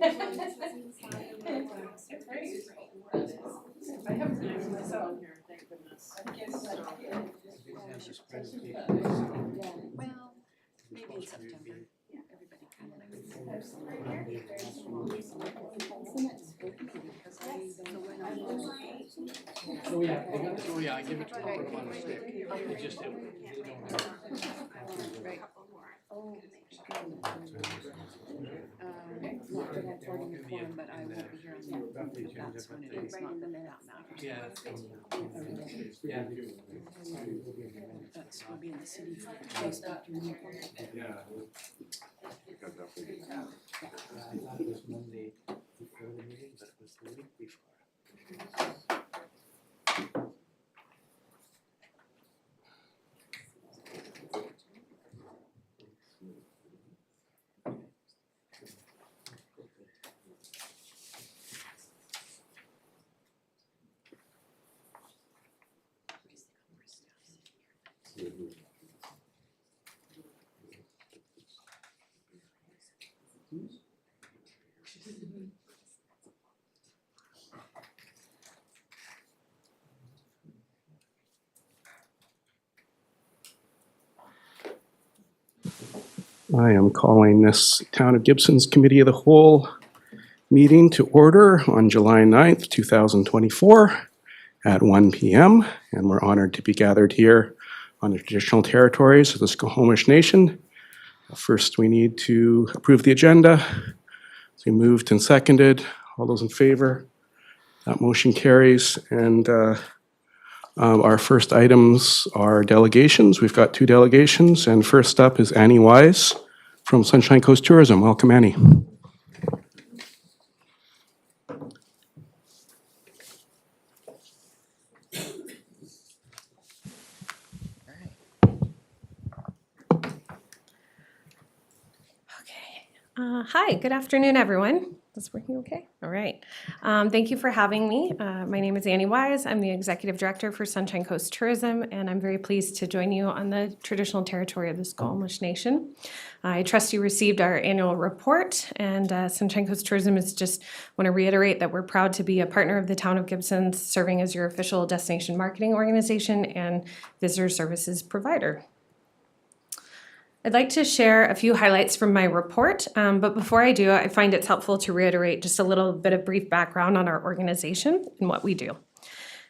I have plans myself here, thank goodness. Well, maybe in September. Everybody kind of knows. Oh yeah, I give it to her on a stick. It just, it don't have. Not that I'm voting for him, but I won't be here on the, that's when it is, not that that matters. Yeah. That's, we'll be in the city for Tuesday afternoon. I thought it was Monday before the meeting, but it was the week before. I am calling this Town of Gibsons Committee of the Whole meeting to order on July 9th, 2024 at 1 p.m. And we're honored to be gathered here on the traditional territories of the Squamish Nation. First, we need to approve the agenda. So we moved and seconded. All those in favor? That motion carries. And our first items are delegations. We've got 2 delegations. And first up is Annie Wise from Sunshine Coast Tourism. Welcome, Annie. Hi, good afternoon, everyone. Is this working okay? All right. Thank you for having me. My name is Annie Wise. I'm the Executive Director for Sunshine Coast Tourism, and I'm very pleased to join you on the traditional territory of the Squamish Nation. I trust you received our annual report, and Sunshine Coast Tourism is just want to reiterate that we're proud to be a partner of the Town of Gibsons, serving as your official destination marketing organization and visitor services provider. I'd like to share a few highlights from my report, but before I do, I find it's helpful to reiterate just a little bit of brief background on our organization and what we do.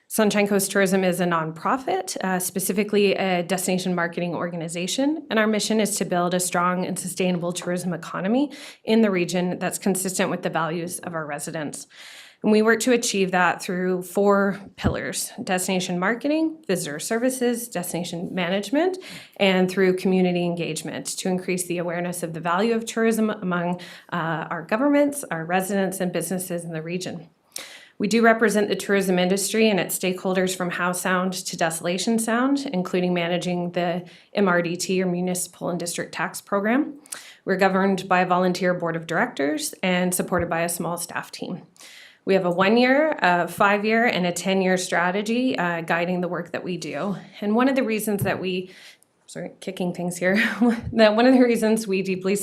Sunshine Coast Tourism is a nonprofit, specifically a destination marketing organization, and our mission is to build a strong and sustainable tourism economy in the region that's consistent with the values of our residents. And we work to achieve that through 4 pillars: destination marketing, visitor services, destination management, and through community engagement to increase the awareness of the value of tourism among our governments, our residents, and businesses in the region. We do represent the tourism industry and its stakeholders from Howe Sound to Desolation Sound, including managing the MRDT, or Municipal and District Tax Program. We're governed by a volunteer board of directors and supported by a small staff team. We have a 1-year, a 5-year, and a 10-year strategy guiding the work that we do. And one of the reasons that kicking things here, that one of the reasons we deeply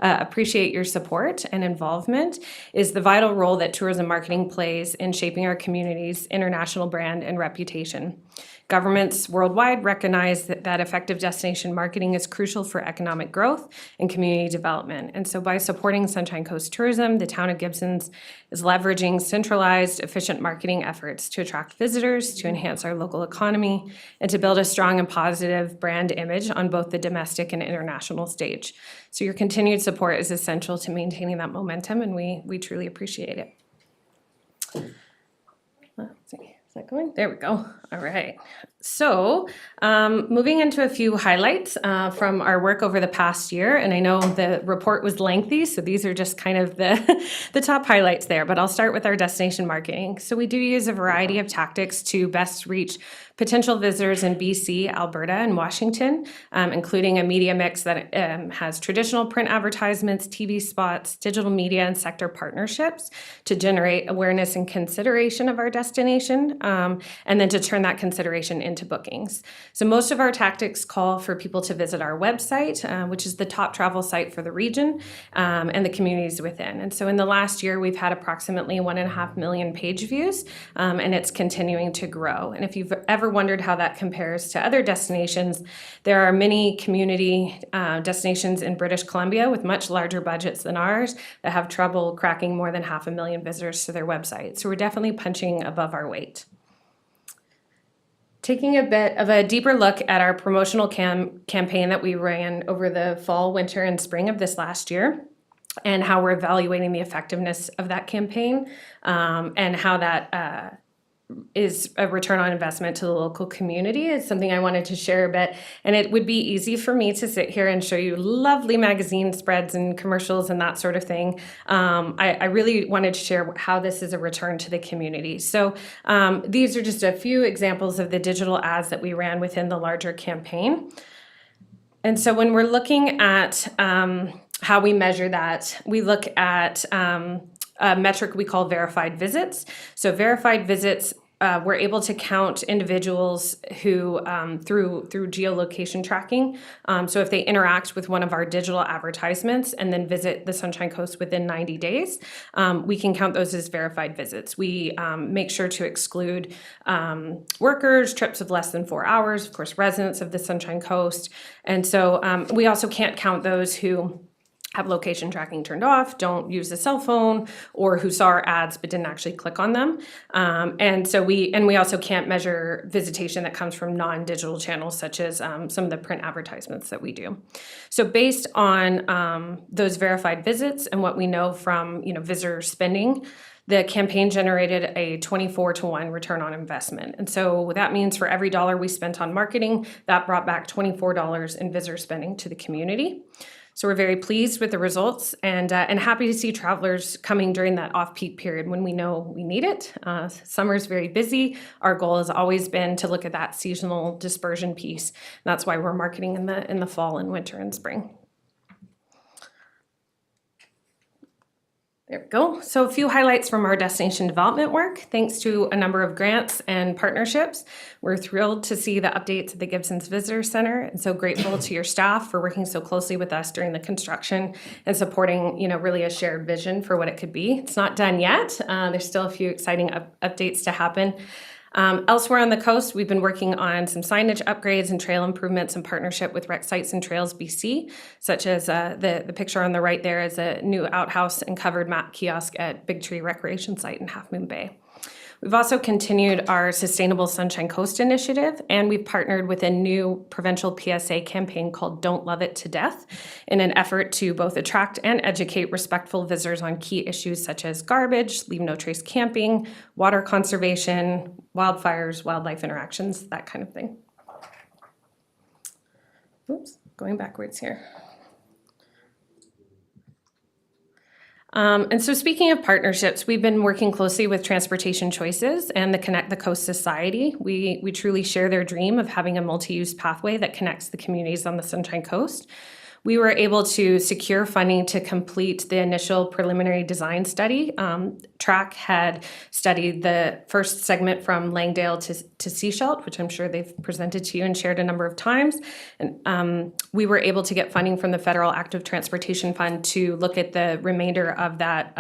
appreciate your support and involvement is the vital role that tourism marketing plays in shaping our community's international brand and reputation. Governments worldwide recognize that effective destination marketing is crucial for economic growth and community development. And so by supporting Sunshine Coast Tourism, the Town of Gibsons is leveraging centralized, efficient marketing efforts to attract visitors, to enhance our local economy, and to build a strong and positive brand image on both the domestic and international stage. So your continued support is essential to maintaining that momentum, and we truly appreciate it. Let's see. Is that going? There we go. All right. So moving into a few highlights from our work over the past year, and I know the report was lengthy, so these are just kind of the top highlights there, but I'll start with our destination marketing. So we do use a variety of tactics to best reach potential visitors in BC, Alberta, and Washington, including a media mix that has traditional print advertisements, TV spots, digital media, and sector partnerships to generate awareness and consideration of our destination, and then to turn that consideration into bookings. So most of our tactics call for people to visit our website, which is the top travel site for the region and the communities within. And so in the last year, we've had approximately 1.5 million page views, and it's continuing to grow. And if you've ever wondered how that compares to other destinations, there are many community destinations in British Columbia with much larger budgets than ours that have trouble cracking more than 500,000 visitors to their website. So we're definitely punching above our weight. Taking a bit of a deeper look at our promotional campaign that we ran over the fall, winter, and spring of this last year, and how we're evaluating the effectiveness of that campaign, and how that is a return on investment to the local community is something I wanted to share a bit. And it would be easy for me to sit here and show you lovely magazine spreads and commercials and that sort of thing. I really wanted to share how this is a return to the community. So these are just a few examples of the digital ads that we ran within the larger campaign. And so when we're looking at how we measure that, we look at a metric we call verified visits. So verified visits, we're able to count individuals who, through geolocation tracking, so if they interact with one of our digital advertisements and then visit the Sunshine Coast within 90 days, we can count those as verified visits. We make sure to exclude workers, trips of less than 4 hours, of course, residents of the Sunshine Coast. And so we also can't count those who have location tracking turned off, don't use a cell phone, or who saw our ads but didn't actually click on them. And we also can't measure visitation that comes from non-digital channels, such as some of the print advertisements that we do. So based on those verified visits and what we know from visitor spending, the campaign generated a 24-to-1 return on investment. And so that means for every dollar we spent on marketing, that brought back $24 in visitor spending to the community. So we're very pleased with the results and happy to see travelers coming during that off-peak period when we know we need it. Summer is very busy. Our goal has always been to look at that seasonal dispersion piece. That's why we're marketing in the fall and winter and spring. There we go. So a few highlights from our destination development work. Thanks to a number of grants and partnerships, we're thrilled to see the updates at the Gibsons Visitor Center, and so grateful to your staff for working so closely with us during the construction and supporting, really a shared vision for what it could be. It's not done yet. There's still a few exciting updates to happen. Elsewhere on the coast, we've been working on some signage upgrades and trail improvements in partnership with Rec Sites and Trails BC, such as the picture on the right there is a new outhouse and covered map kiosk at Big Tree Recreation Site in Half Moon Bay. We've also continued our Sustainable Sunshine Coast initiative, and we've partnered with a new provincial PSA campaign called Don't Love It to Death in an effort to both attract and educate respectful visitors on key issues such as garbage, leave no trace camping, water conservation, wildfires, wildlife interactions, that kind of thing. Oops, going backwards here. And so speaking of partnerships, we've been working closely with Transportation Choices and the Connect the Coast Society. We truly share their dream of having a multi-use pathway that connects the communities on the Sunshine Coast. We were able to secure funding to complete the initial preliminary design study. TRAC had studied the first segment from Langdale to Seashelt, which I'm sure they've presented to you and shared a number of times. And we were able to get funding from the Federal Active Transportation Fund to look at the remainder of that,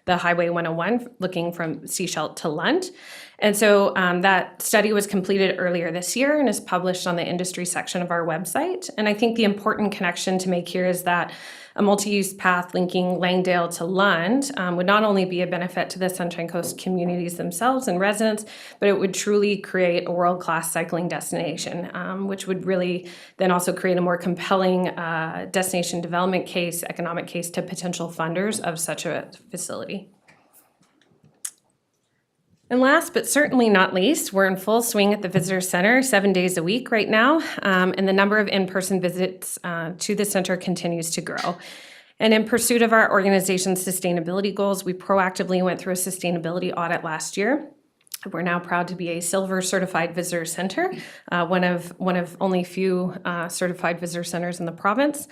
the Highway 101, looking from Seashelt to Lund. And so that study was completed earlier this year and is published on the industry section of our website. And I think the important connection to make here is that a multi-use path linking Langdale to Lund would not only be a benefit to the Sunshine Coast communities themselves and residents, but it would truly create a world-class cycling destination, which would really then also create a more compelling destination development case, economic case to potential funders of such a facility. And last but certainly not least, we're in full swing at the Visitor Center 7 days a week right now, and the number of in-person visits to the center continues to grow. And in pursuit of our organization's sustainability goals, we proactively went through a sustainability audit last year. We're now proud to be a silver certified visitor center, one of only few certified visitor centers in the province,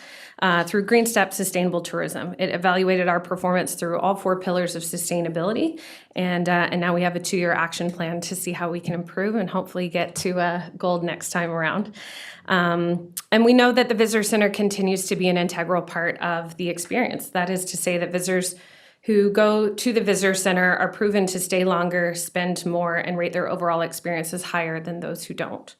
through Green Step Sustainable Tourism. It evaluated our performance through all 4 pillars of sustainability, and now we have a 2-year action plan to see how we can improve and hopefully get to gold next time around. And we know that the visitor center continues to be an integral part of the experience. That is to say that visitors who go to the visitor center are proven to stay longer, spend more, and rate their overall experiences higher than those who don't.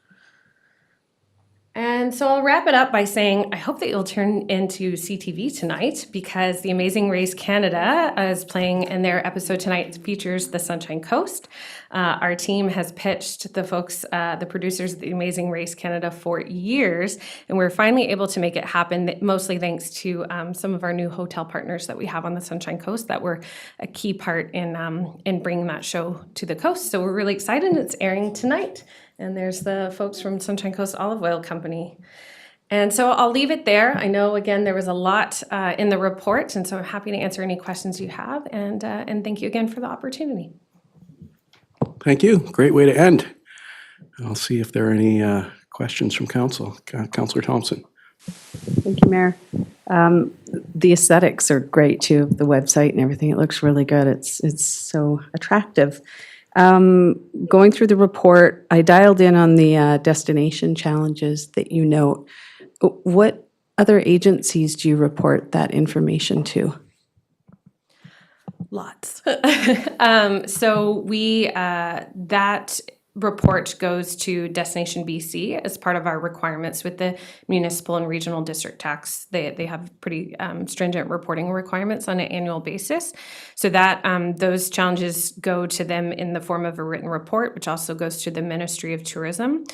And so I'll wrap it up by saying I hope that you'll tune into CTV tonight, because The Amazing Race Canada is playing, and their episode tonight features the Sunshine Coast. Our team has pitched the folks, the producers of The Amazing Race Canada, for years, and we're finally able to make it happen, mostly thanks to some of our new hotel partners that we have on the Sunshine Coast that were a key part in bringing that show to the coast. So we're really excited. It's airing tonight. And there's the folks from Sunshine Coast Olive Oil Company. And so I'll leave it there. I know, again, there was a lot in the report, and so I'm happy to answer any questions you have. And thank you again for the opportunity. Thank you. Great way to end. I'll see if there are any questions from council. Councillor Thompson. Thank you, Mayor. The aesthetics are great too, the website and everything. It looks really good. It's so attractive. Going through the report, I dialed in on the destination challenges that you note. What other agencies do you report that information to? Lots. So that report goes to Destination BC as part of our requirements with the municipal and regional district tax. They have pretty stringent reporting requirements on an annual basis. So that those challenges go to them in the form of a written report, which also goes to the Ministry of Tourism.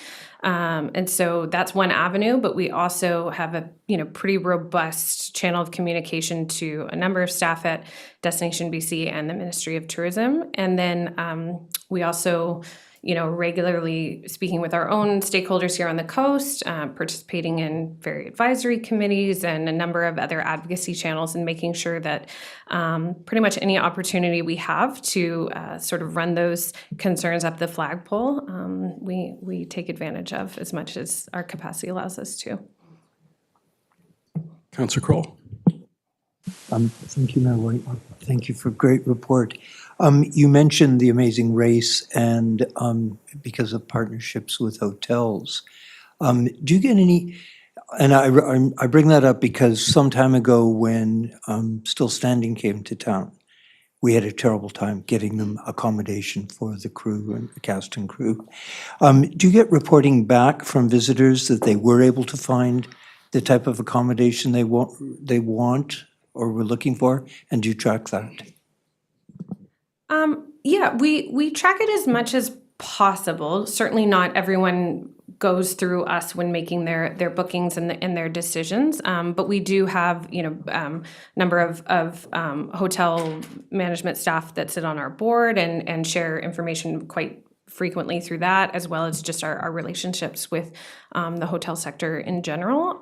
And so that's one avenue, but we also have a pretty robust channel of communication to a number of staff at Destination BC and the Ministry of Tourism. And then we also regularly speaking with our own stakeholders here on the coast, participating in various advisory committees and a number of other advocacy channels, and making sure that pretty much any opportunity we have to sort of run those concerns up the flagpole, we take advantage of as much as our capacity allows us to. Councillor Kroll. Thank you, Mayor White. Thank you for a great report. You mentioned the Amazing Race and because of partnerships with hotels. Do you get any, and I bring that up because some time ago when Still Standing came to town, we had a terrible time getting them accommodation for the crew and the cast and crew. Do you get reporting back from visitors that they were able to find the type of accommodation they want or were looking for, and do you track that? Yeah, we track it as much as possible. Certainly not everyone goes through us when making their bookings and their decisions, but we do have number of hotel management staff that sit on our board and share information quite frequently through that, as well as just our relationships with the hotel sector in general.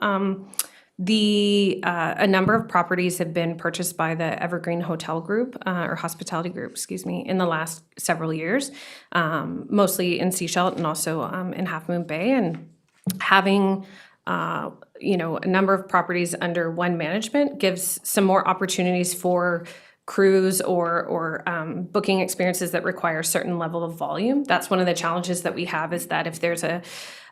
A number of properties have been purchased by the Evergreen Hotel Group, or Hospitality Group, in the last several years, mostly in Sechelt and also in Half Moon Bay. And having a number of properties under one management gives some more opportunities for crews or booking experiences that require a certain level of volume. That's one of the challenges that we have, is that if there's a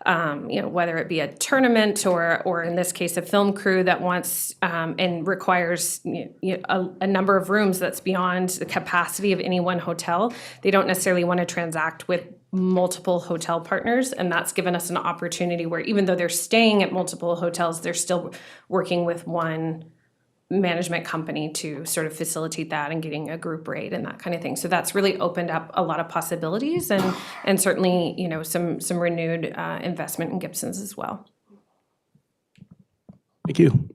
whether it be a tournament or in this case a film crew that wants and requires a number of rooms that's beyond the capacity of any one hotel, they don't necessarily want to transact with multiple hotel partners, and that's given us an opportunity where even though they're staying at multiple hotels, they're still working with one management company to sort of facilitate that and getting a group rate and that kind of thing. So that's really opened up a lot of possibilities and certainly, some renewed investment in Gibsons as well. Thank you.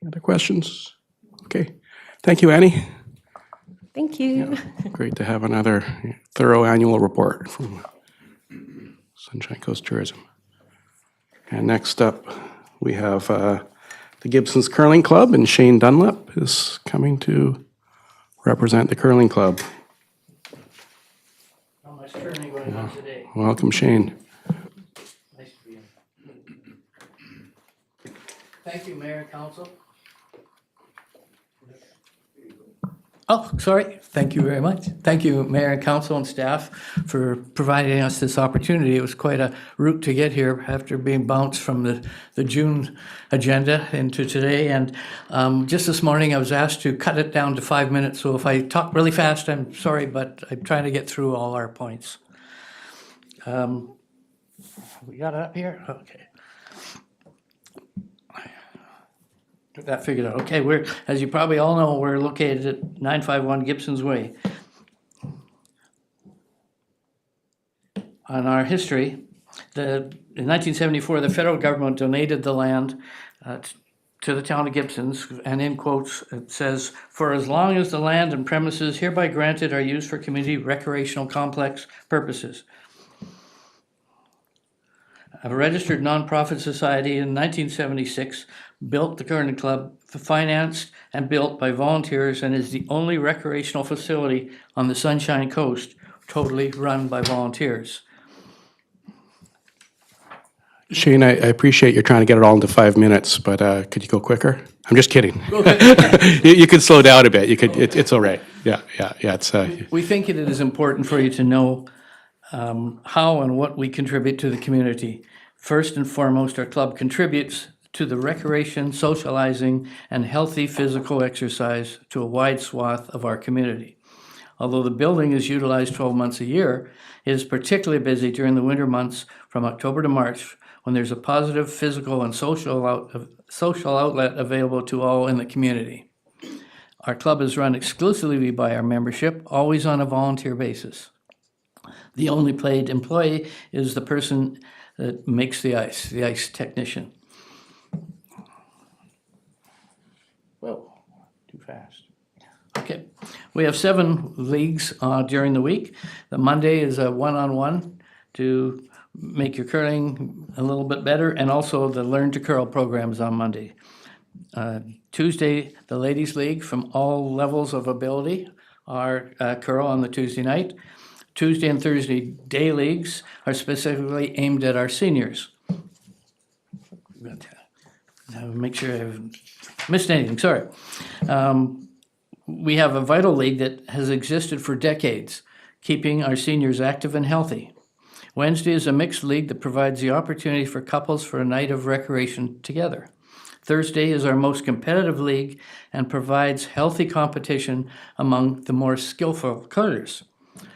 Any other questions? Okay. Thank you, Annie. Thank you. Great to have another thorough annual report from Sunshine Coast Tourism. And next up, we have the Gibsons Curling Club, and Shane Dunlap is coming to represent the Curling Club. Not Much turning going on today. Welcome, Shane. Nice to be in. Thank you, Mayor and Council. Oh, sorry. Thank you very much. Thank you, Mayor and Council and staff, for providing us this opportunity. It was quite a route to get here after being bounced from the June agenda into today. And just this morning, I was asked to cut it down to 5 minutes. So if I talk really fast, I'm sorry, but I'm trying to get through all our points. We got it up here? Okay. Get that figured out. Okay, as you probably all know, we're located at 951 Gibsons Way. On our history, in 1974, the federal government donated the land to the town of Gibsons, and in quotes, it says, "For as long as the land and premises hereby granted are used for community recreational complex purposes." A registered nonprofit society in 1976 built the curling club, financed and built by volunteers, and is the only recreational facility on the Sunshine Coast totally run by volunteers. Shane, I appreciate you're trying to get it all into 5 minutes, but could you go quicker? I'm just kidding. You could slow down a bit. You could. It's all right. Yeah. It's. We think it is important for you to know how and what we contribute to the community. First and foremost, our club contributes to the recreation, socializing, and healthy physical exercise to a wide swath of our community. Although the building is utilized 12 months a year, it is particularly busy during the winter months from October to March, when there's a positive physical and social outlet available to all in the community. Our club is run exclusively by our membership, always on a volunteer basis. The only paid employee is the person that makes the ice technician. Whoa, too fast. Okay, we have 7 leagues during the week. The Monday is a one-on-one to make your curling a little bit better, and also the Learn to Curl program is on Monday. Tuesday, the Ladies League from all levels of ability are curl on the Tuesday night. Tuesday and Thursday day leagues are specifically aimed at our seniors. Make sure I haven't missed anything, sorry. We have a vital league that has existed for decades, keeping our seniors active and healthy. Wednesday is a mixed league that provides the opportunity for couples for a night of recreation together. Thursday is our most competitive league and provides healthy competition among the more skillful curlers.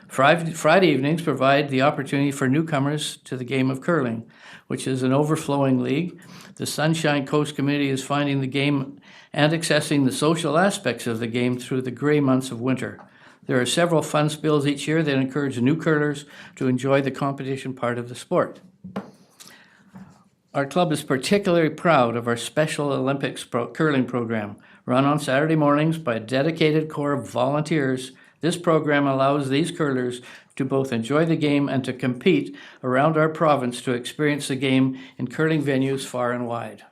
Friday evenings provide the opportunity for newcomers to the game of curling, which is an overflowing league. The Sunshine Coast Committee is finding the game and accessing the social aspects of the game through the gray months of winter. There are several fun spills each year that encourage new curlers to enjoy the competition part of the sport. Our club is particularly proud of our Special Olympics curling program. Run on Saturday mornings by a dedicated corps of volunteers, this program allows these curlers to both enjoy the game and to compete around our province to experience the game in curling venues far and wide.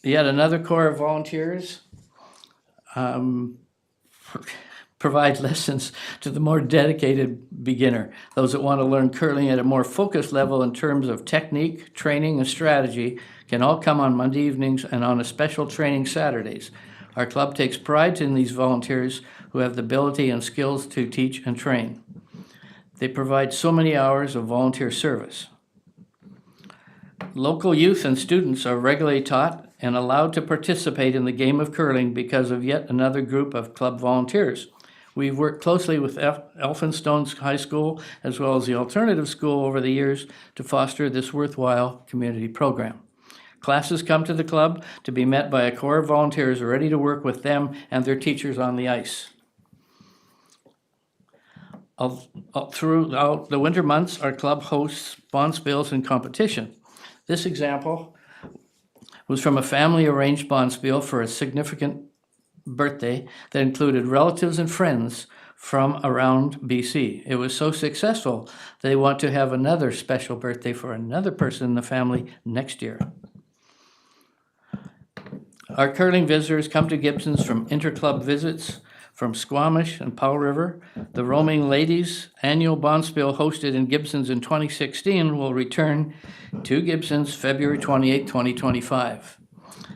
Yet another corps of volunteers provide lessons to the more dedicated beginner, those that want to learn curling at a more focused level in terms of technique, training, and strategy can all come on Monday evenings and on a special training Saturdays. Our club takes pride in these volunteers who have the ability and skills to teach and train. They provide so many hours of volunteer service. Local youth and students are regularly taught and allowed to participate in the game of curling because of yet another group of club volunteers. We've worked closely with Elphinstone High School as well as the alternative school over the years to foster this worthwhile community program. Classes come to the club to be met by a corps of volunteers ready to work with them and their teachers on the ice. Throughout the winter months, our club hosts bonspils and competition. This example was from a family-arranged bonspiel for a significant birthday that included relatives and friends from around BC. It was so successful, they want to have another special birthday for another person in the family next year. Our curling visitors come to Gibsons from interclub visits from Squamish and Powell River. The Roaming Ladies annual bonspiel hosted in Gibsons in 2016 will return to Gibsons February 28, 2025,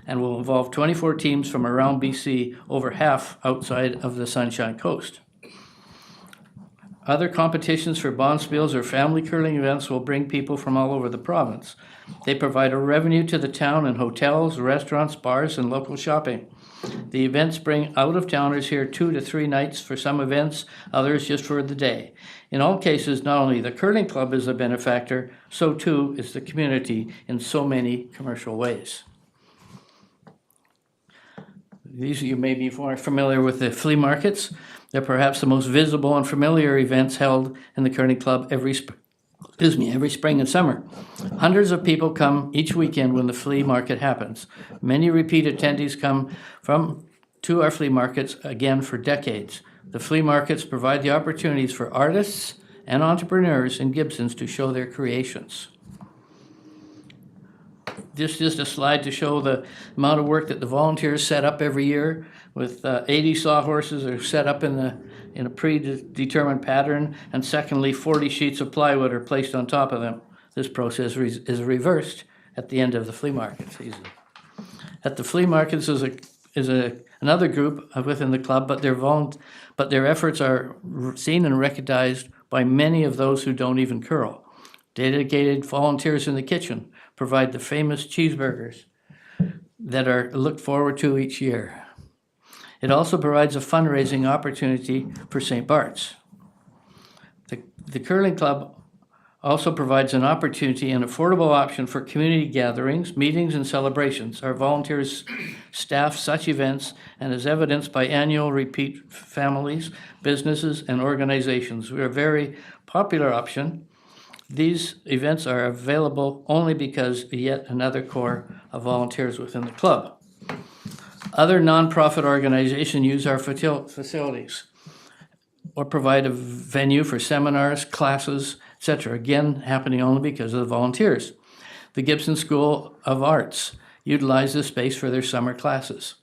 and will involve 24 teams from around BC, over half outside of the Sunshine Coast. Other competitions for bonspiels or family curling events will bring people from all over the province. They provide a revenue to the town in hotels, restaurants, bars, and local shopping. The events bring out-of-towners here 2 to 3 nights for some events, others just for the day. In all cases, not only the curling club is a benefactor, so too is the community in so many commercial ways. These of you may be more familiar with the flea markets. They're perhaps the most visible and familiar events held in the curling club every spring and summer. Hundreds of people come each weekend when the flea market happens. Many repeat attendees come to our flea markets again for decades. The flea markets provide the opportunities for artists and entrepreneurs in Gibsons to show their creations. This is just a slide to show the amount of work that the volunteers set up every year. With 80 sawhorses are set up in a predetermined pattern, and secondly, 40 sheets of plywood are placed on top of them. This process is reversed at the end of the flea market season. At the flea markets is another group within the club, but their efforts are seen and recognized by many of those who don't even curl. Dedicated volunteers in the kitchen provide the famous cheeseburgers that are looked forward to each year. It also provides a fundraising opportunity for St. Bart's. The curling club also provides an opportunity and affordable option for community gatherings, meetings, and celebrations. Our volunteers staff such events, and as evidenced by annual repeat families, businesses, and organizations. We are a very popular option. These events are available only because yet another core of volunteers within the club. Other nonprofit organizations use our facilities or provide a venue for seminars, classes, etc., again, happening only because of the volunteers. The Gibson School of Arts utilizes space for their summer classes.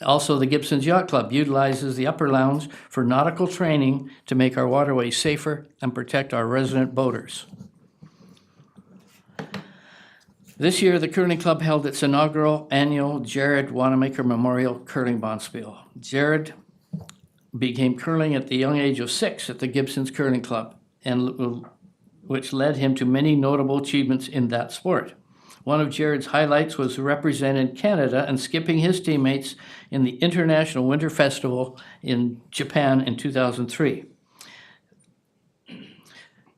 Also, the Gibsons Yacht Club utilizes the upper lounge for nautical training to make our waterways safer and protect our resident boaters. This year, the Curling Club held its inaugural annual Jared Wanamaker Memorial Curling Bonspiel. Jared began curling at the young age of 6 at the Gibsons Curling Club, and which led him to many notable achievements in that sport. One of Jared's highlights was representing Canada and skipping his teammates in the International Winter Festival in Japan in 2003.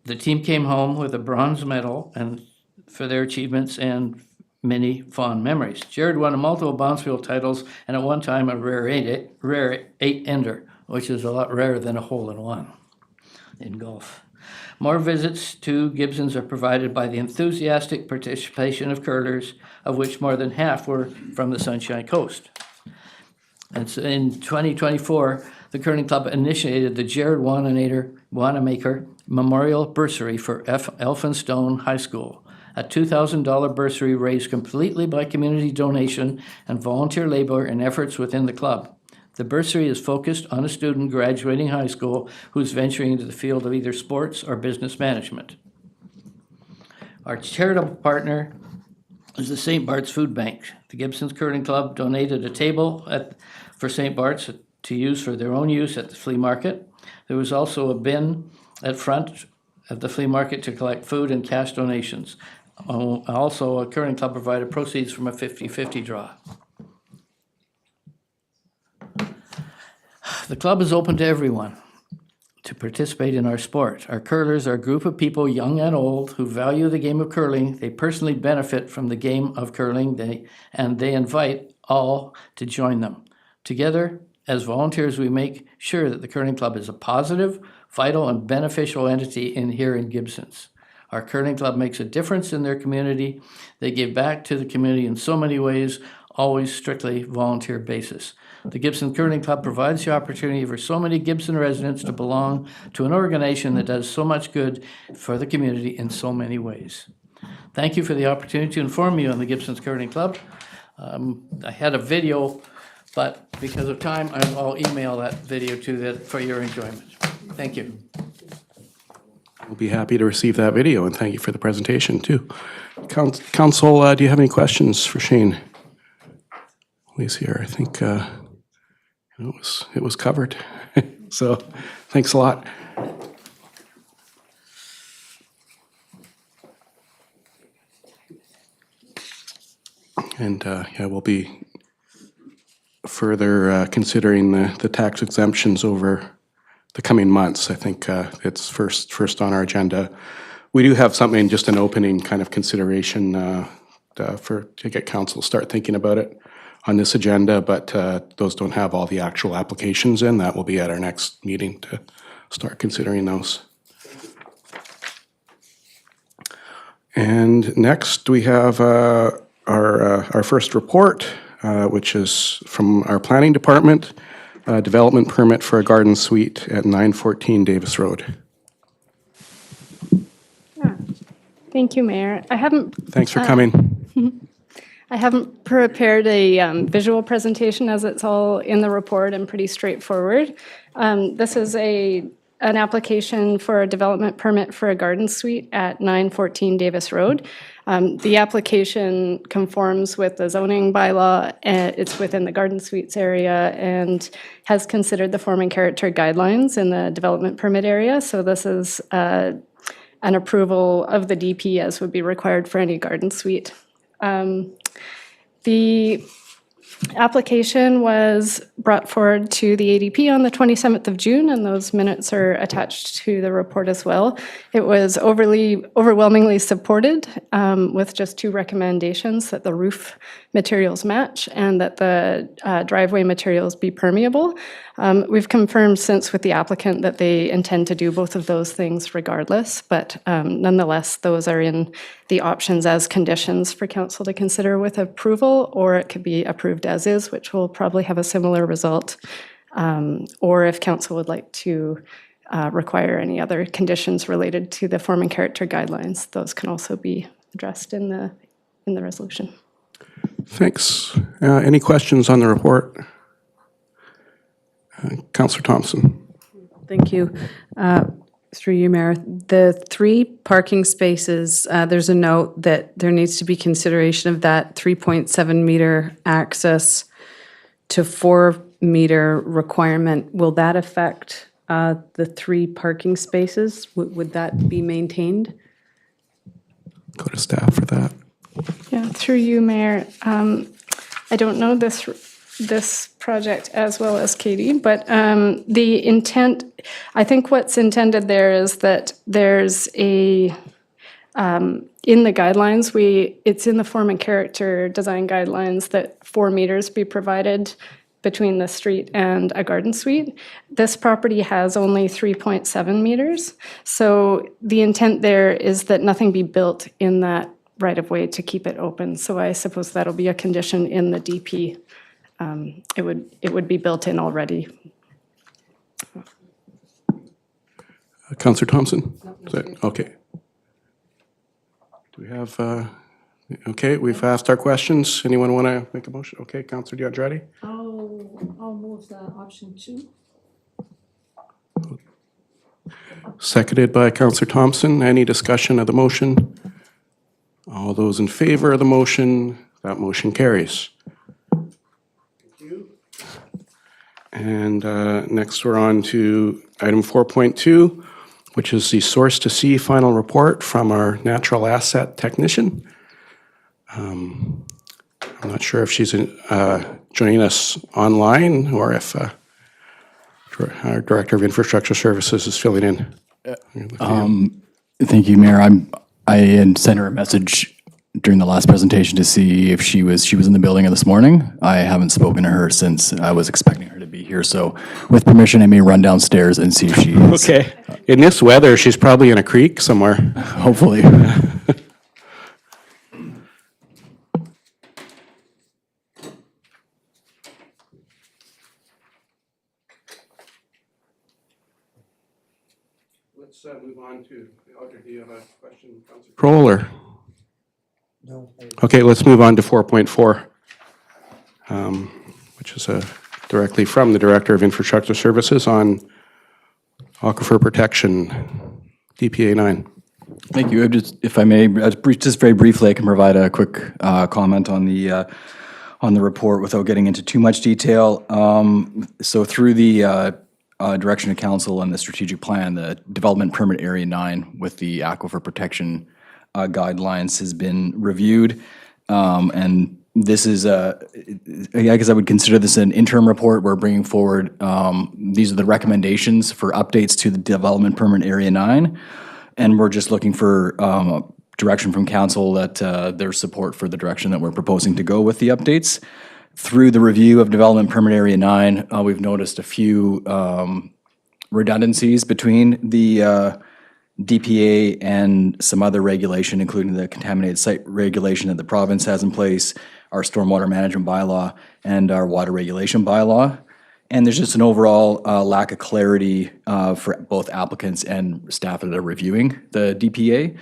The team came home with a bronze medal and for their achievements and many fond memories. Jared won multiple bonspiel titles and at one time a rare eight-ender, which is a lot rarer than a hole-in-one in golf. More visits to Gibsons are provided by the enthusiastic participation of curlers, of which more than half were from the Sunshine Coast. And so in 2024, the Curling Club initiated the Jared Wanamaker Memorial Bursary for Elphinstone High School, a $2,000 bursary raised completely by community donation and volunteer labor and efforts within the club. The bursary is focused on a student graduating high school who's venturing into the field of either sports or business management. Our charitable partner is the St. Bart's Food Bank. The Gibsons Curling Club donated a table for St. Bart's to use for their own use at the flea market. There was also a bin at front of the flea market to collect food and cash donations. Also, a curling club provided proceeds from a 50-50 draw. The club is open to everyone to participate in our sport. Our curlers are a group of people, young and old, who value the game of curling. They personally benefit from the game of curling, and they invite all to join them. Together, as volunteers, we make sure that the curling club is a positive, vital, and beneficial entity here in Gibsons. Our curling club makes a difference in their community. They give back to the community in so many ways, always strictly volunteer basis. The Gibson Curling Club provides the opportunity for so many Gibson residents to belong to an organization that does so much good for the community in so many ways. Thank you for the opportunity to inform you on the Gibson's Curling Club. I had a video but because of time, I'll email that video to you for your enjoyment. Thank you. We'll be happy to receive that video, and thank you for the presentation, too. Council, do you have any questions for Shane? He's here. I think it was covered. So thanks a lot. And yeah, we'll be further considering the tax exemptions over the coming months. I think it's first on our agenda. We do have something, just an opening kind of consideration to get council to start thinking about it on this agenda, but those don't have all the actual applications in. That will be at our next meeting to start considering those. And next we have our first report, which is from our planning department, development permit for a garden suite at 914 Davis Road. Thank you, Mayor. Thanks for coming. I haven't prepared a visual presentation, as it's all in the report and pretty straightforward. This is an application for a development permit for a garden suite at 914 Davis Road. The application conforms with the zoning bylaw. It's within the garden suites area and has considered the form and character guidelines in the development permit area. So this is an approval of the DP as would be required for any garden suite. The application was brought forward to the ADP on the 27th of June, and those minutes are attached to the report as well. It was overwhelmingly supported with just 2 recommendations: that the roof materials match and that the driveway materials be permeable. We've confirmed since with the applicant that they intend to do both of those things regardless, but nonetheless, those are in the options as conditions for council to consider with approval, or it could be approved as is, which will probably have a similar result. Or if council would like to require any other conditions related to the form and character guidelines, those can also be addressed in the resolution. Thanks. Any questions on the report? Councillor Thompson. Thank you. Through you, Mayor. The 3 parking spaces, there's a note that there needs to be consideration of that 3.7 meter access to 4 meter requirement. Will that affect the 3 parking spaces? Would that be maintained? Go to staff for that. Yeah, through you, Mayor. I don't know this project as well as Katie, but the intent, I think what's intended there is that there's a, in the guidelines, it's in the form and character design guidelines that 4 meters be provided between the street and a garden suite. This property has only 3.7 meters. So the intent there is that nothing be built in that right-of-way to keep it open. So I suppose that'll be a condition in the DP. It would be built in already. Councillor Thompson? Is that, okay. Do we have, okay, we've asked our questions. Anyone want to make a motion? Okay, Councillor Diodati? I'll move the option 2. Seconded by Councillor Thompson. Any discussion of the motion? All those in favor of the motion, that motion carries. And next we're on to item 4.2, which is the source to sea final report from our natural asset technician. I'm not sure if she's joining us online or if our Director of Infrastructure Services is filling in. Thank you, Mayor. I had sent her a message during the last presentation to see if she was in the building this morning. I haven't spoken to her since. I was expecting her to be here, so with permission, I may run downstairs and see if she is. Okay. In this weather, she's probably in a creek somewhere. Hopefully. Let's move on to, do you have a question, Councillor Kroll, or? No. Okay, let's move on to 4.4, which which is directly from the Director of Infrastructure Services on aquifer protection, DPA 9. Thank you. If I may, just very briefly, I can provide a quick comment on the report without getting into too much detail. So through the direction of council and the strategic plan, the development permit area 9 with the aquifer protection guidelines has been reviewed, and this is I guess I would consider this an interim report. We're bringing forward these are the recommendations for updates to the development permit area 9. And we're just looking for direction from council that their support for the direction that we're proposing to go with the updates. Through the review of development permit area 9, we've noticed a few redundancies between the DPA and some other regulation, including the contaminated site regulation that the province has in place, our stormwater management bylaw, and our water regulation bylaw. And there's just an overall lack of clarity for both applicants and staff that are reviewing the DPA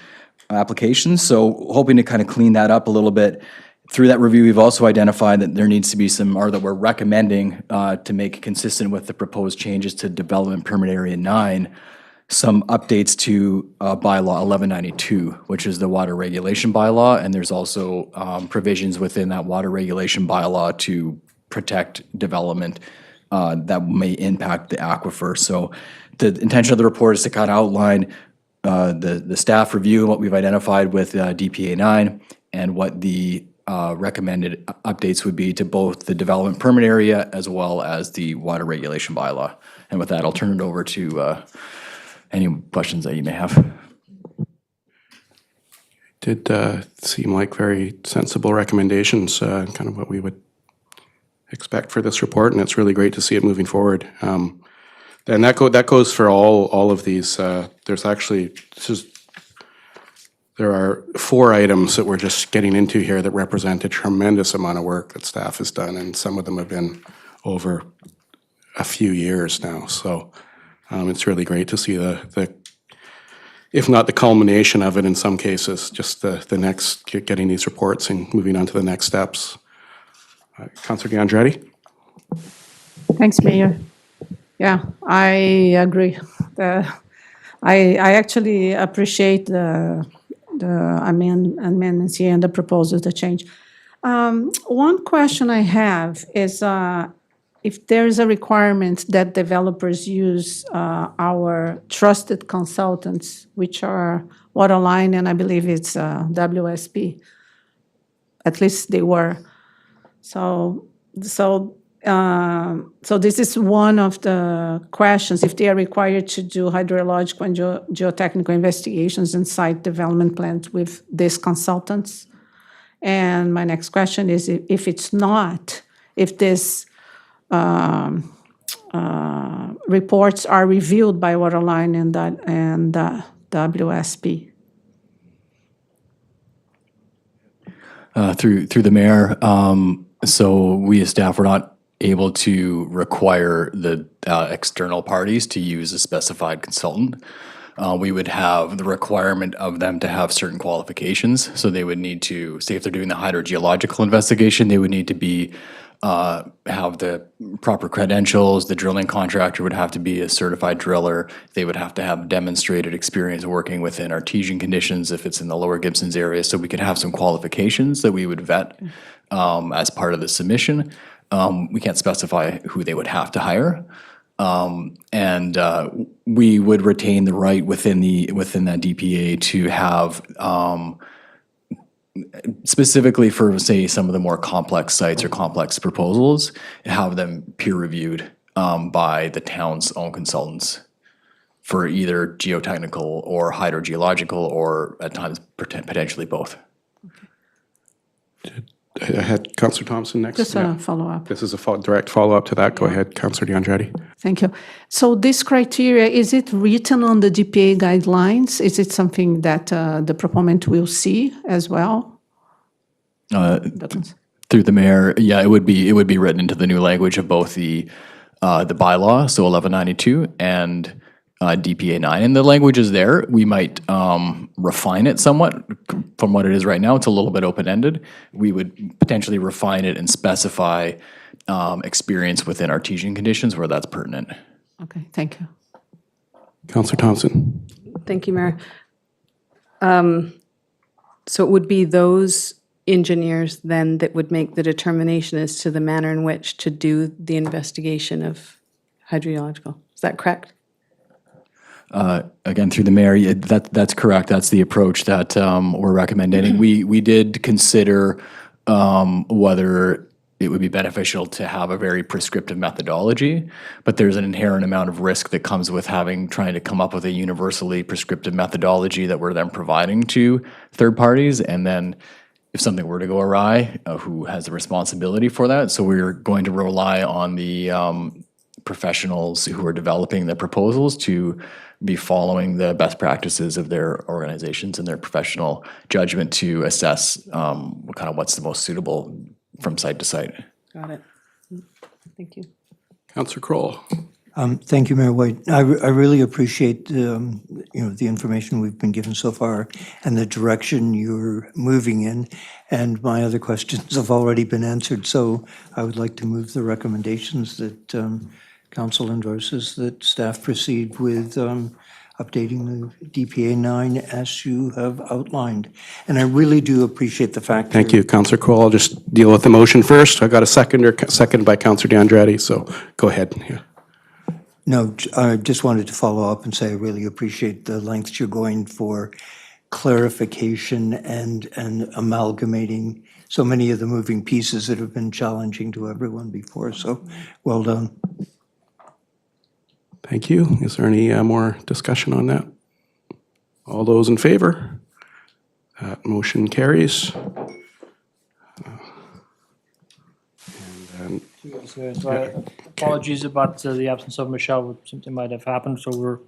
applications. So hoping to kind of clean that up a little bit. Through that review, we've also identified that there needs to be some, or that we're recommending to make consistent with the proposed changes to development permit area 9, some updates to bylaw 1192, which is the water regulation bylaw. And there's also provisions within that water regulation bylaw to protect development that may impact the aquifer. So the intention of the report is to kind of outline the staff review, what we've identified with DPA 9, and what the recommended updates would be to both the development permit area as well as the water regulation bylaw. And with that, I'll turn it over to any questions that you may have. Did seem like very sensible recommendations, kind of what we would expect for this report, and it's really great to see it moving forward. And that goes for all of these. There's actually there are 4 items that we're just getting into here that represent a tremendous amount of work that staff has done, and some of them have been over a few years now. So it's really great to see the if not the culmination of it in some cases, just the next, getting these reports and moving on to the next steps. Councillor D'Andretti? Thanks, Mayor. Yeah, I agree. I actually appreciate the amendments here and the proposals to change. One question I have is if there is a requirement that developers use our trusted consultants, which are Waterline, and I believe it's WSP. At least they were. So this is one of the questions, if they are required to do hydrological and geotechnical investigations and site development plans with these consultants. And my next question is, if it's not, if these reports are reviewed by Waterline and WSP. Through the mayor, so we as staff were not able to require the external parties to use a specified consultant. We would have the requirement of them to have certain qualifications. So they would need to, say if they're doing the hydrogeological investigation, they would need to be have the proper credentials. The drilling contractor would have to be a certified driller. They would have to have demonstrated experience working within artesian conditions if it's in the lower Gibsons area. So we could have some qualifications that we would vet as part of the submission. We can't specify who they would have to hire. And we would retain the right within that DPA to have specifically for, say, some of the more complex sites or complex proposals, have them peer reviewed by the town's own consultants for either geotechnical or hydrogeological, or at times potentially both. I had Councillor Thompson next. Just a follow-up. This is a direct follow-up to that. Go ahead, Councillor D'Andretti. Thank you. So this criteria, is it written on the DPA guidelines? Is it something that the proponent will see as well? Through the mayor, yeah, it would be written into the new language of both the bylaw, so 1192, and DPA 9. And the language is there. We might refine it somewhat from what it is right now. It's a little bit open-ended. We would potentially refine it and specify experience within artesian conditions where that's pertinent. Okay, thank you. Counselor Thompson? Thank you, Mayor. So it would be those engineers then that would make the determination as to the manner in which to do the investigation of hydrological. Is that correct? Again, through the mayor, that's correct. That's the approach that we're recommending. We did consider whether it would be beneficial to have a very prescriptive methodology, but there's an inherent amount of risk that comes with trying to come up with a universally prescriptive methodology that we're then providing to third parties. And then if something were to go awry, who has the responsibility for that? So we're going to rely on the professionals who are developing the proposals to be following the best practices of their organizations and their professional judgment to assess what's the most suitable from site to site. Got it. Thank you. Counselor Kroll? Thank you, Mayor White. I really appreciate the information we've been given so far and the direction you're moving in. And my other questions have already been answered. So I would like to move the recommendations that Council endorses, that staff proceed with updating the DPA 9 as you have outlined. And I really do appreciate the fact. Thank you, Counselor Kroll. I'll just deal with the motion first. I got a second by Counselor DeAndretti, so go ahead. Yeah. No, I just wanted to follow up and say I really appreciate the lengths you're going for clarification and amalgamating so many of the moving pieces that have been challenging to everyone before. So well done. Thank you. Is there any more discussion on that? All those in favor? That motion carries. Apologies about the absence of Michelle. Something might have happened, so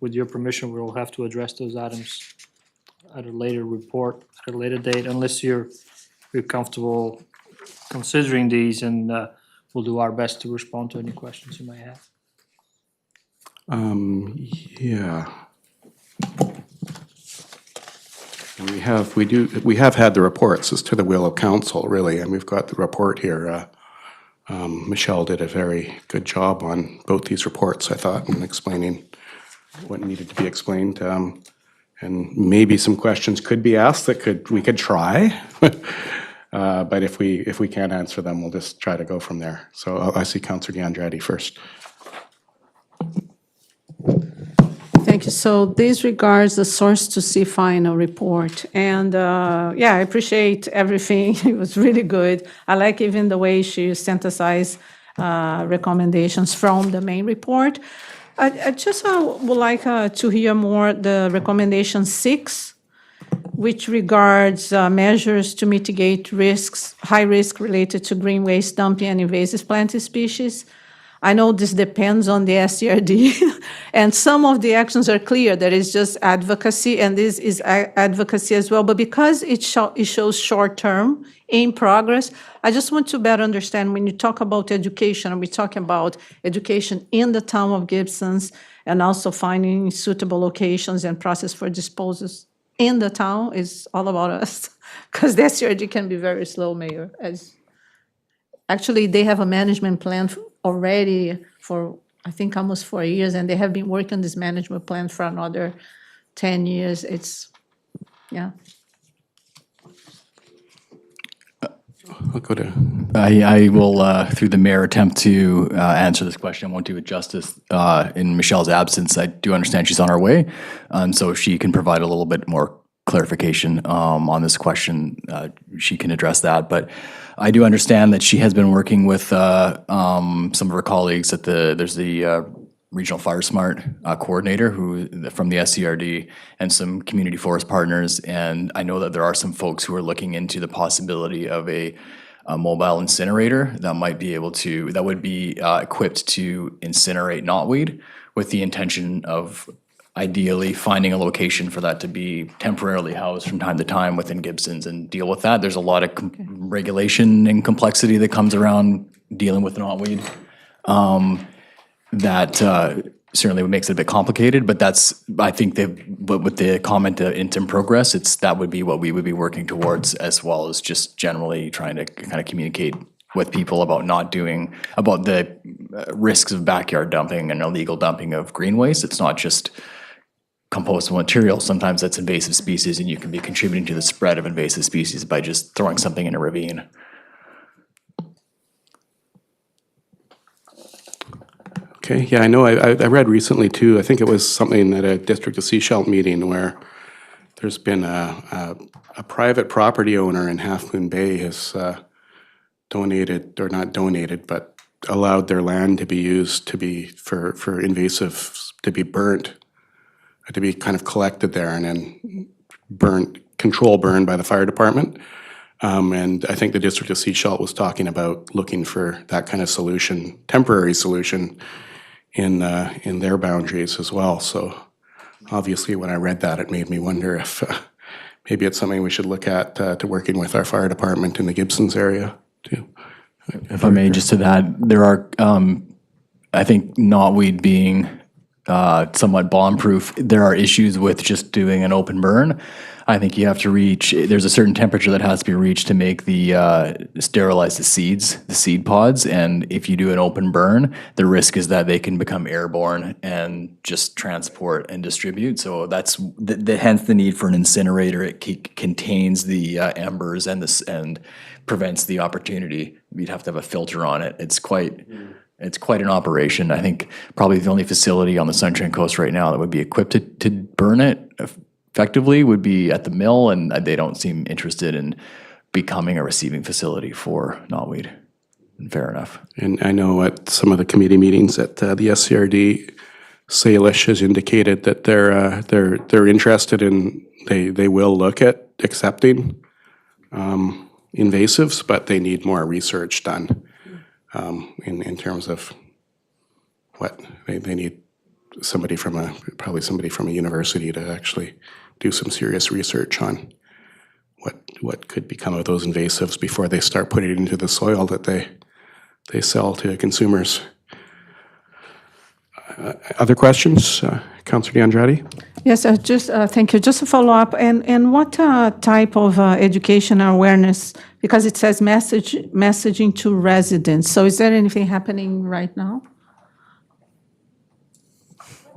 with your permission, we'll have to address those items at a later report, at a later date, unless you're comfortable considering these, and we'll do our best to respond to any questions you may have. Yeah. And we have had the reports as to the will of council, really, and we've got the report here. Michelle did a very good job on both these reports, I thought, in explaining what needed to be explained. And maybe some questions could be asked that we could try. But if we can't answer them, we'll just try to go from there. So I see Councillor DeAndretti first. Thank you. So this regards the source to see final report. And I appreciate everything. It was really good. I like even the way she synthesized recommendations from the main report. I just would like to hear more the recommendation 6, which regards measures to mitigate risks, high risk related to green waste dumping and invasive plant species. I know this depends on the SCRD, and some of the actions are clear, that is just advocacy, and this is advocacy as well, but because it shows short-term in progress, I just want to better understand when you talk about education, are we talking about education in the town of Gibsons and also finding suitable locations and process for disposals in the town is all about us, because the SCRD can be very slow, Mayor. Actually, they have a management plan already for, I think, almost 4 years, and they have been working on this management plan for another 10 years. Yeah. I'll go to. I will, through the mayor, attempt to answer this question. I won't do it justice in Michelle's absence. I do understand she's on her way, so if she can provide a little bit more clarification on this question, she can address that. But I do understand that she has been working with some of her colleagues at there's the Regional Fire Smart coordinator from the SCRD and some community forest partners. And I know that there are some folks who are looking into the possibility of a mobile incinerator that would be equipped to incinerate knotweed, with the intention of ideally finding a location for that to be temporarily housed from time to time within Gibsons and deal with that. There's a lot of regulation and complexity that comes around dealing with knotweed. That certainly makes it a bit complicated, but I think with the comment in progress, that would be what we would be working towards, as well as just generally trying to kind of communicate with people about not doing, about the risks of backyard dumping and illegal dumping of green waste. It's not just compostable material. Sometimes that's invasive species, and you can be contributing to the spread of invasive species by just throwing something in a ravine. Okay, yeah, I know, I read recently too, I think it was something at a District of Sechelt meeting where there's been a private property owner in Half Moon Bay has donated, or not donated, but allowed their land to be used to be, for invasives, to be burnt, to be kind of collected there and then burnt, control burn by the fire department. And I think the District of Sechelt was talking about looking for that kind of solution, temporary solution, in their boundaries as well. So obviously, when I read that, it made me wonder if maybe it's something we should look at to working with our fire department in the Gibsons area too. If I may, just to that, there are, I think knotweed being somewhat bomb-proof, there are issues with just doing an open burn. I think you have to reach, there's a certain temperature that has to be reached to make the, sterilize the seeds, the seed pods. And if you do an open burn, the risk is that they can become airborne and just transport and distribute. So that's hence the need for an incinerator. It contains the embers and prevents the opportunity. You'd have to have a filter on it. It's quite an operation. I think probably the only facility on the Sunshine Coast right now that would be equipped to burn it effectively would be at the mill, and they don't seem interested in becoming a receiving facility for knotweed. Fair enough. And I know at some of the committee meetings at the SCRD, Salish has indicated that they're interested in, they will look at accepting invasives, but they need more research done in terms of what they need. Probably somebody from a university to actually do some serious research on what could become of those invasives before they start putting it into the soil that they sell to consumers. Other questions? Councillor D'Andrade? Yes, just thank you. Just a follow-up, and what type of education or awareness, because it says messaging to residents, so is there anything happening right now?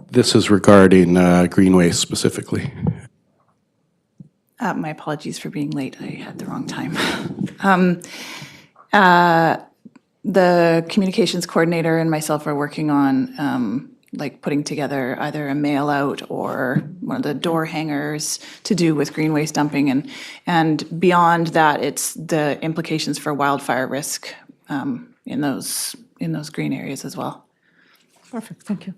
This is regarding green waste specifically. My apologies for being late. I had the wrong time. The communications coordinator and myself are working on like putting together either a mail out or one of the door hangers to do with green waste dumping, and beyond that, it's the implications for wildfire risk in those green areas as well. Perfect, thank you.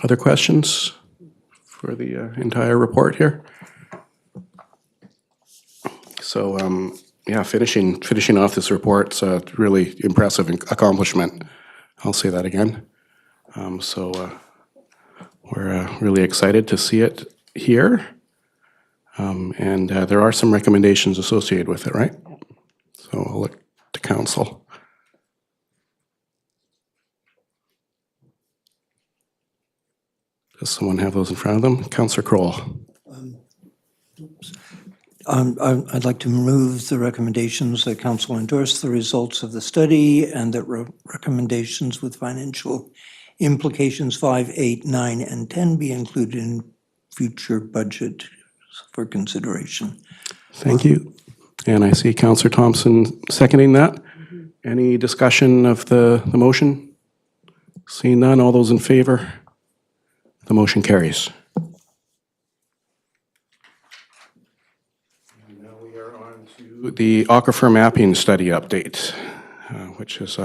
Other questions for the entire report here? So, yeah, finishing off this report's a really impressive accomplishment. I'll say that again. We're really excited to see it here. And there are some recommendations associated with it, right? So I'll look to council. Does someone have those in front of them? Councillor Kroll. I'd like to move the recommendations that council endorse the results of the study and that recommendations with financial implications 5, 8, 9, and 10 be included in future budget for consideration. Thank you. And I see Councillor Thompson seconding that. Any discussion of the motion? Seeing none, all those in favor? The motion carries. Now we are on to the aquifer mapping study update, which is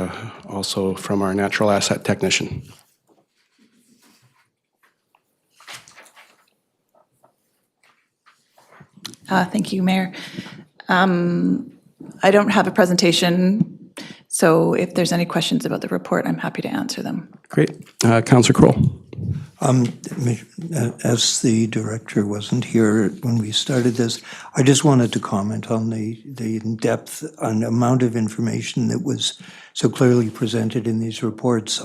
also from our natural asset technician. Thank you, Mayor. I don't have a presentation, so if there's any questions about the report, I'm happy to answer them. Great. Councillor Kroll. As the director wasn't here when we started this, I just wanted to comment on the in-depth and amount of information that was so clearly presented in these reports.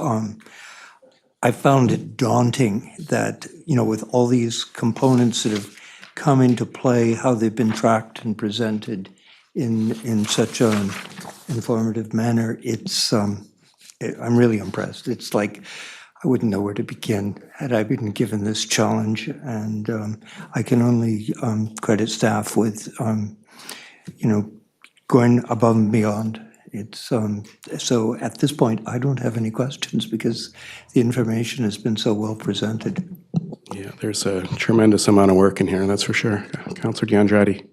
I found it daunting that, with all these components that have come into play, how they've been tracked and presented, in such an informative manner. I'm really impressed. It's like, I wouldn't know where to begin had I been given this challenge, and I can only credit staff with, going above and beyond. So at this point, I don't have any questions because the information has been so well presented. Yeah, there's a tremendous amount of work in here, that's for sure. Councillor D'Andrade.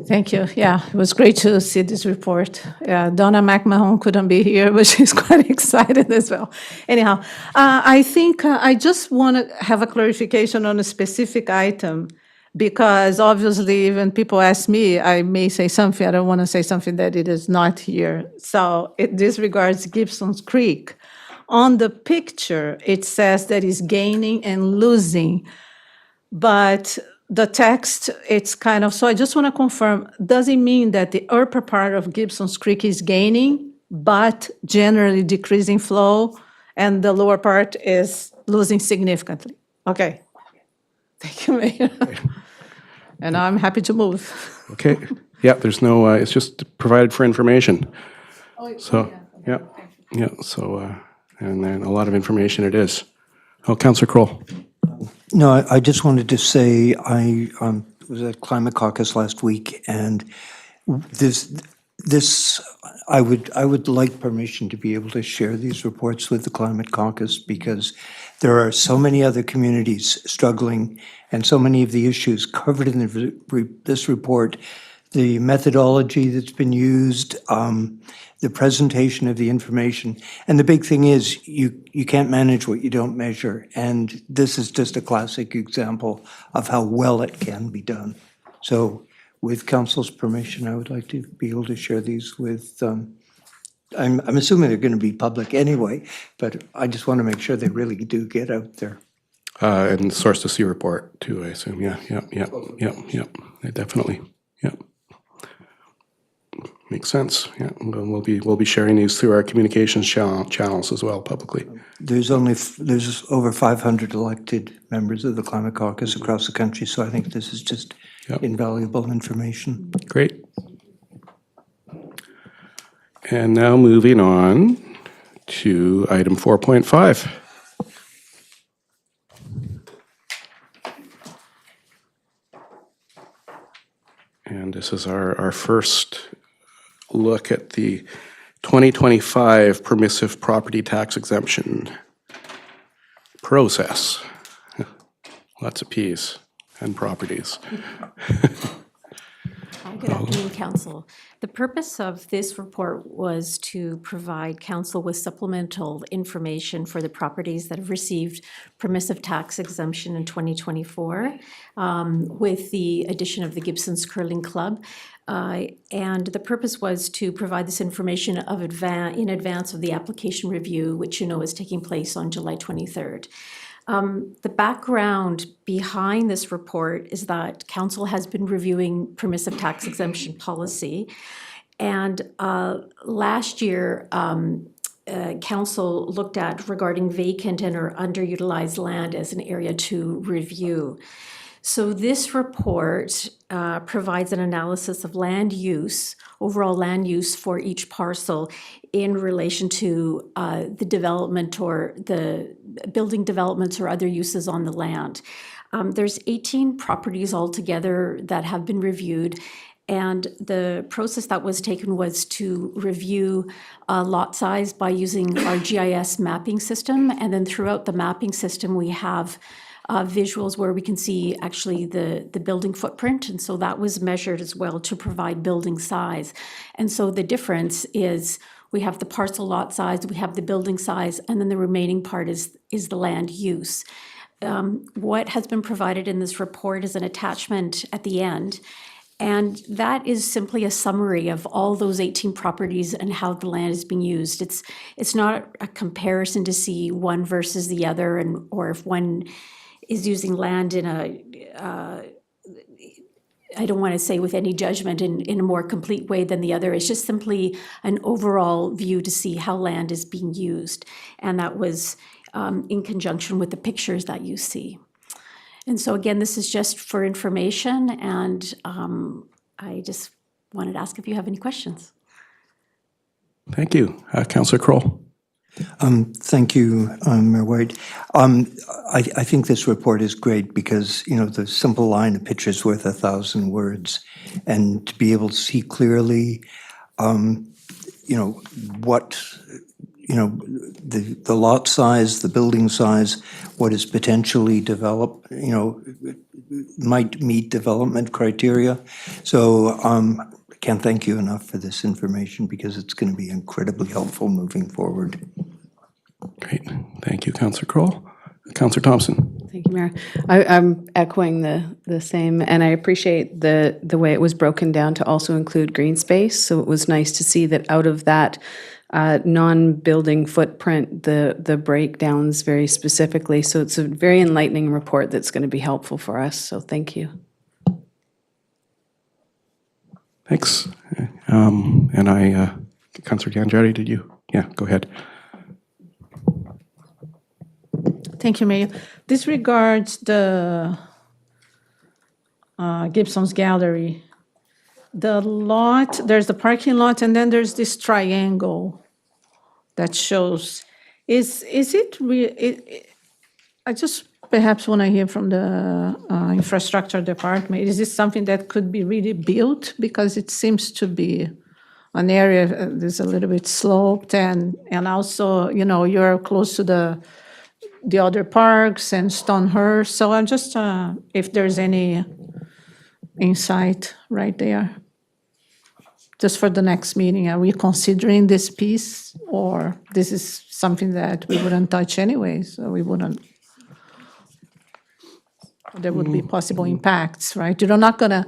Thank you. Yeah, it was great to see this report. Donna McMahon couldn't be here, but she's quite excited as well. Anyhow, I think I just want to have a clarification on a specific item, because obviously when people ask me, I may say something. I don't want to say something that it is not here. So this regards Gibsons Creek. On the picture, it says that it's gaining and losing, but the text, it's kind of, so I just want to confirm, does it mean that the upper part of Gibsons Creek is gaining, but generally decreasing flow, and the lower part is losing significantly? Okay. Thank you, Mayor. And I'm happy to move. Okay, yeah, there's no, it's just provided for information. So, yeah, so, and then a lot of information it is. Oh, Councillor Kroll. No, I just wanted to say I was at Climate Caucus last week, and this I would like permission to be able to share these reports with the Climate Caucus, because there are so many other communities struggling, and so many of the issues covered in this report, the methodology that's been used, the presentation of the information. And the big thing is you can't manage what you don't measure. And this is just a classic example of how well it can be done. So with council's permission, I would like to be able to share these with, I'm assuming they're going to be public anyway, but I just want to make sure they really do get out there. And source to see report too, I assume. Yeah, definitely. Yeah. Makes sense. Yeah, we'll be sharing these through our communications channels as well publicly. There's over 500 elected members of the Climate Caucus across the country, so I think this is just invaluable information. Great. And now moving on to item 4.5. And this is our first look at the 2025 permissive property tax exemption process. Lots of P's and properties. Good afternoon, Council. The purpose of this report was to provide Council with supplemental information for the properties that have received permissive tax exemption in 2024, with the addition of the Gibsons Curling Club. And the purpose was to provide this information in advance of the application review, which you know is taking place on July 23rd. The background behind this report is that Council has been reviewing permissive tax exemption policy. And last year, Council looked at regarding vacant and or underutilized land as an area to review. So this report provides an analysis of land use, overall land use for each parcel in relation to the development or the building developments or other uses on the land. There's 18 properties altogether that have been reviewed, and the process that was taken was to review lot size by using our GIS mapping system, and then throughout the mapping system we have visuals where we can see actually the building footprint, and so that was measured as well to provide building size. And so the difference is we have the parcel lot size, we have the building size, and then the remaining part is the land use. What has been provided in this report is an attachment at the end, and that is simply a summary of all those 18 properties and how the land is being used. It's not a comparison to see one versus the other, and or if one is using land in a, I don't want to say with any judgment in a more complete way than the other. It's just simply an overall view to see how land is being used. And that was in conjunction with the pictures that you see. And so again, this is just for information, and I just wanted to ask if you have any questions. Thank you. Councillor Kroll. Thank you, Mayor White. I think this report is great because, the simple line, a picture's worth 1,000 words. And to be able to see clearly, what, the lot size, the building size, what is potentially developed, might meet development criteria. So I can't thank you enough for this information because it's going to be incredibly helpful moving forward. Great. Thank you, Councillor Kroll. Councillor Thompson. Thank you, Mayor. I'm echoing the same, and I appreciate the way it was broken down to also include green space. So it was nice to see that out of that non-building footprint, the breakdowns very specifically. So it's a very enlightening report that's going to be helpful for us. So thank you. Thanks. Councillor Ganjari, did you? Yeah, go ahead. Thank you, Mayor. This regards the Gibsons Gallery. The lot, there's the parking lot, and then there's this triangle that shows. Is it I just perhaps want to hear from the infrastructure department. Is this something that could be really built? Because it seems to be an area that's a little bit sloped, and also, you're close to the other parks and Stonehurst. So I'm just, if there's any insight right there. Just for the next meeting, are we considering this piece, or this is something that we wouldn't touch anyway, so we wouldn't, there would be possible impacts, right? You're not gonna,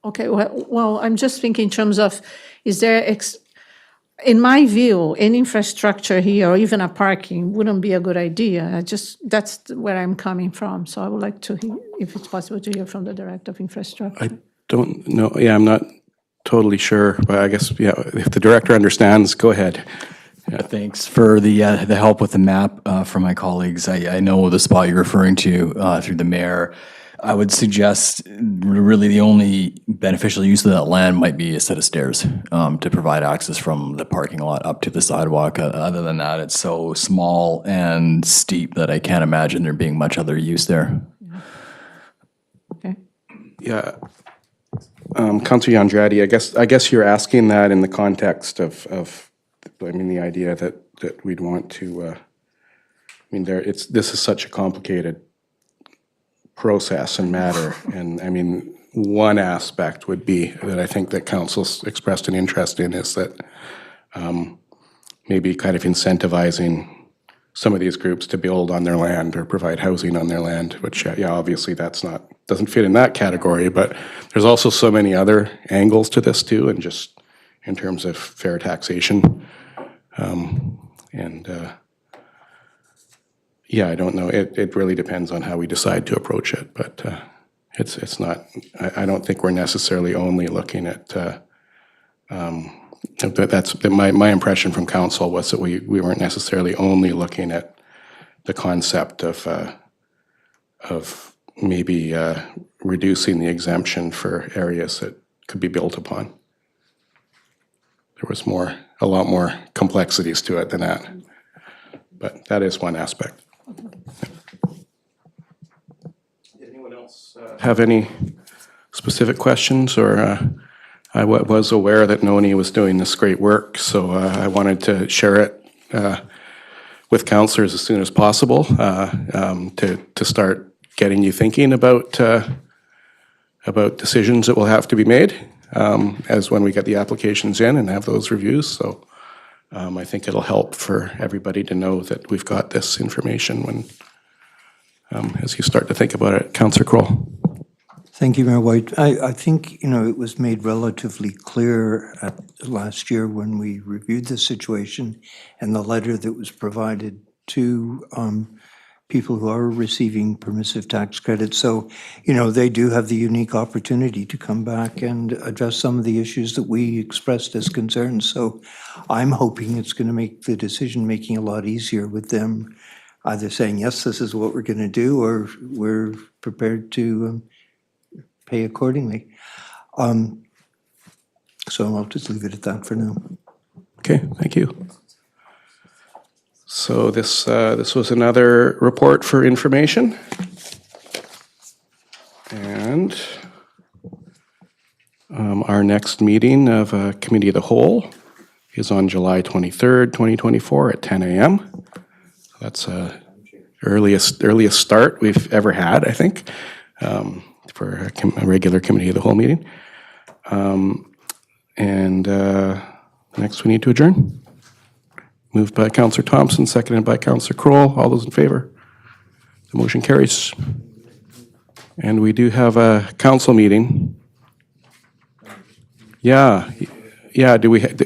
okay, well, I'm just thinking in terms of, is there, in my view, any infrastructure here, or even a parking, wouldn't be a good idea. That's where I'm coming from. So I would like to hear, if it's possible, to hear from the Director of Infrastructure. I don't know. Yeah, I'm not totally sure, but I guess, yeah, if the Director understands, go ahead. Yeah, thanks for the help with the map from my colleagues. I know the spot you're referring to through the mayor. I would suggest really the only beneficial use of that land might be a set of stairs to provide access from the parking lot up to the sidewalk. Other than that, it's so small and steep that I can't imagine there being much other use there. Okay. Yeah. Councillor Andrade, I guess you're asking that in the context of the idea that we'd want to, this is such a complicated process and matter. And one aspect would be that I think that council's expressed an interest in is that maybe kind of incentivizing some of these groups to build on their land or provide housing on their land, which, obviously doesn't fit in that category, but there's also so many other angles to this too, and just in terms of fair taxation. I don't know. It really depends on how we decide to approach it, but it's not. I don't think we're necessarily only looking at. That's my impression from council was that we weren't necessarily only looking at the concept of maybe reducing the exemption for areas that could be built upon. There was a lot more complexities to it than that, but that is one aspect. Anyone else have any specific questions? Or I was aware that Noni was doing this great work, so I wanted to share it with councillors as soon as possible to start getting you thinking about decisions that will have to be made as when we get the applications in and have those reviews. So I think it'll help for everybody to know that we've got this information when, as you start to think about it. Councillor Kroll. Thank you, Mayor White. I think, it was made relatively clear last year when we reviewed the situation and the letter that was provided to people who are receiving permissive tax credits. So, they do have the unique opportunity to come back and address some of the issues that we expressed as concerns. So I'm hoping it's going to make the decision-making a lot easier with them either saying, yes, this is what we're going to do, or we're prepared to pay accordingly. So I'll just leave it at that for now. Okay, thank you. So this was another report for information. And our next meeting of Committee of the Whole is on July 23rd, 2024 at 10 a.m. That's earliest start we've ever had, I think, for a regular Committee of the Whole meeting. Next we need to adjourn. Moved by Councillor Thompson, seconded by Councillor Kroll. All those in favor? The motion carries. And we do have a council meeting. Yeah,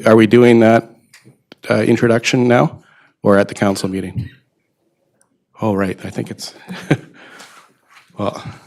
are we doing that introduction now or at the council meeting? Oh, right, I think it's, well,